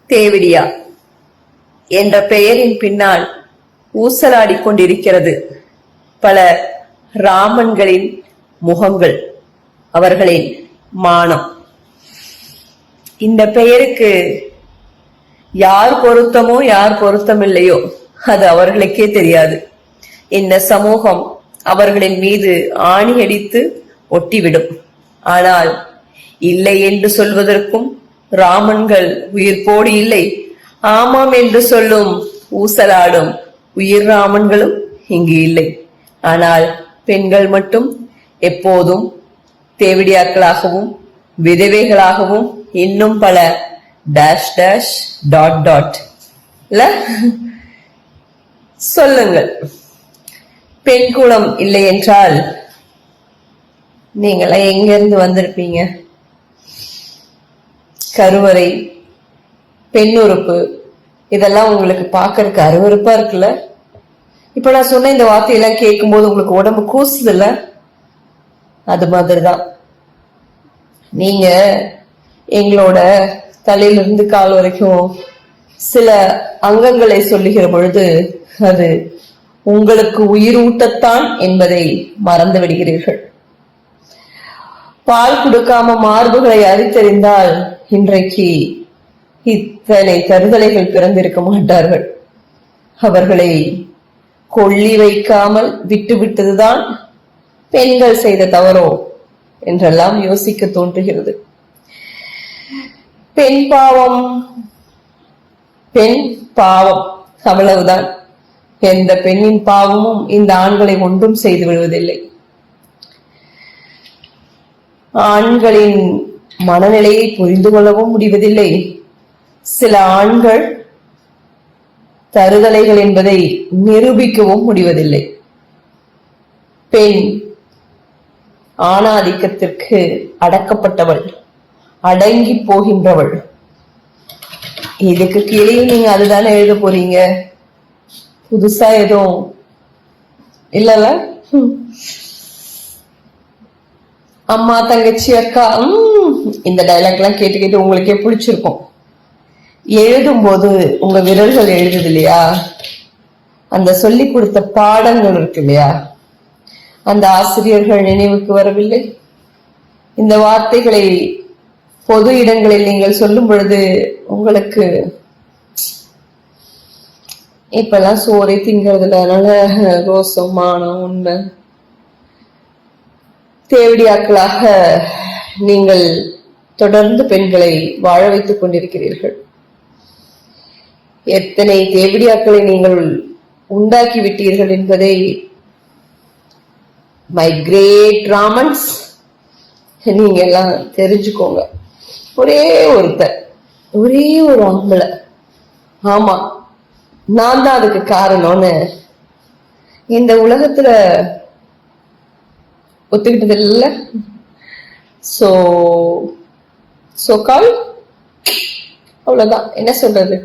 தேவிடியா என்ற பெயரின் பின்னால் ஊசலாடிக் கொண்டிருக்கிறது பல ராமன்களின் முகங்கள், அவர்களின் மானம். இந்த பெயருக்கு யார் பொருத்தமோ யார் பொருத்தமில்லையோ அது அவர்களுக்கே தெரியாது. இந்த சமூகம் அவர்களின் மீது ஆணியடித்து ஒட்டிவிடும். ஆனால் இல்லை என்று சொல்வதற்கும் ராமன்கள் உயிர்ப்போடு இல்லை, ஆமாம் என்று சொல்லும் ஊசலாடும் உயிர் ராமன்களும் இங்கு இல்லை. ஆனால் பெண்கள் மட்டும் எப்போதும் தேவிடியாக்களாகவும் விதவைகளாகவும் இன்னும் பல டேஷ் டேஷ் டாட் டாட் இல்ல சொல்லுங்கள். பெண் குலம் இல்லை என்றால் நீங்களா எங்க இருந்து வந்திருப்பீங்க? கருவறை, பெண் உறுப்பு, இதெல்லாம் உங்களுக்கு பாக்குறதுக்கு அருவருப்பா இருக்குல்ல? இப்ப நான் சொன்ன இந்த வார்த்தையெல்லாம் கேட்கும் போது உங்களுக்கு உடம்பு கூசுது இல்ல? அது மாதிரிதான் நீங்க எங்களோட தலையிலிருந்து கால் வரைக்கும் சில அங்கங்களை சொல்லுகிற பொழுது அது உங்களுக்கு உயிர் ஊட்டத்தான் என்பதை மறந்து விடுகிறீர்கள். பால் கொடுக்காம மார்புகளை அரித்தறிந்தால் இன்றைக்கு இத்தனை தருதலைகள் பிறந்திருக்க மாட்டார்கள். அவர்களை கொள்ளி வைக்காமல் விட்டுவிட்டதுதான் பெண்கள் செய்த தவறோ என்றெல்லாம் யோசிக்க தோன்றுகிறது. பெண் பாவம், பெண் பாவம், அவ்வளவுதான். எந்த பெண்ணின் பாவமும் இந்த ஆண்களை ஒன்றும் செய்து விடுவதில்லை. ஆண்களின் மனநிலையை புரிந்து கொள்ளவும் முடிவதில்லை. சில ஆண்கள் தருதலைகள் என்பதை நிரூபிக்கவும் முடிவதில்லை. பெண் ஆணாதிக்கத்திற்கு அடக்கப்பட்டவள், அடங்கி போகின்றவள். இதுக்கு கீழே நீங்க அதுதானே எழுத போறீங்க. புதுசா எதுவும் இல்லல? அம்மா தங்கச்சி அக்கா, இந்த டைலாக் எல்லாம் கேட்டு கேட்டு உங்களுக்கே பிடிச்சிருக்கும். எழுதும் போது உங்க விரல்கள் எழுதுது இல்லையா, அந்த சொல்லி கொடுத்த பாடங்கள் இருக்கு இல்லையா, அந்த ஆசிரியர்கள் நினைவுக்கு வரவில்லை. இந்த வார்த்தைகளை பொது இடங்களில் நீங்கள் சொல்லும் பொழுது உங்களுக்கு இப்பெல்லாம் சோறை திங்கிறதுல அதனால ரோசம், மானம், உண்மை. தேவடியாக்களாக நீங்கள் தொடர்ந்து பெண்களை வாழ வைத்துக் கொண்டிருக்கிறீர்கள். எத்தனை தேவடியாக்களை நீங்கள் உண்டாக்கி விட்டீர்கள் என்பதை மை கிரேட் ராமன்ஸ் நீங்க எல்லாம் தெரிஞ்சுக்கோங்க. ஒரே ஒருத்தர், ஒரே ஒரு ஆம்பளை, ஆமா நான் தான் அதுக்கு காரணம்னு இந்த உலகத்துல ஒத்துக்கிட்டது இல்ல. சோகால் அவ்வளவுதான். என்ன சொல்றது?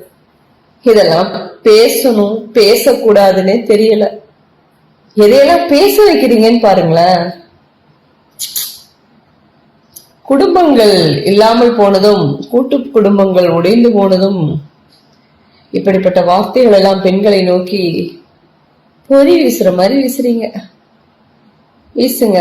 இதெல்லாம் பேசணும் பேசக்கூடாதுன்னு தெரியல. எதையெல்லாம் பேச வைக்கிறீங்கன்னு பாருங்களேன். குடும்பங்கள் இல்லாமல் போனதும், கூட்டு குடும்பங்கள் உடைந்து போனதும் இப்படிப்பட்ட வார்த்தைகள் எல்லாம் பெண்களை நோக்கி பொறி வீசுற மாதிரி வீசுறீங்க. வீசுங்க.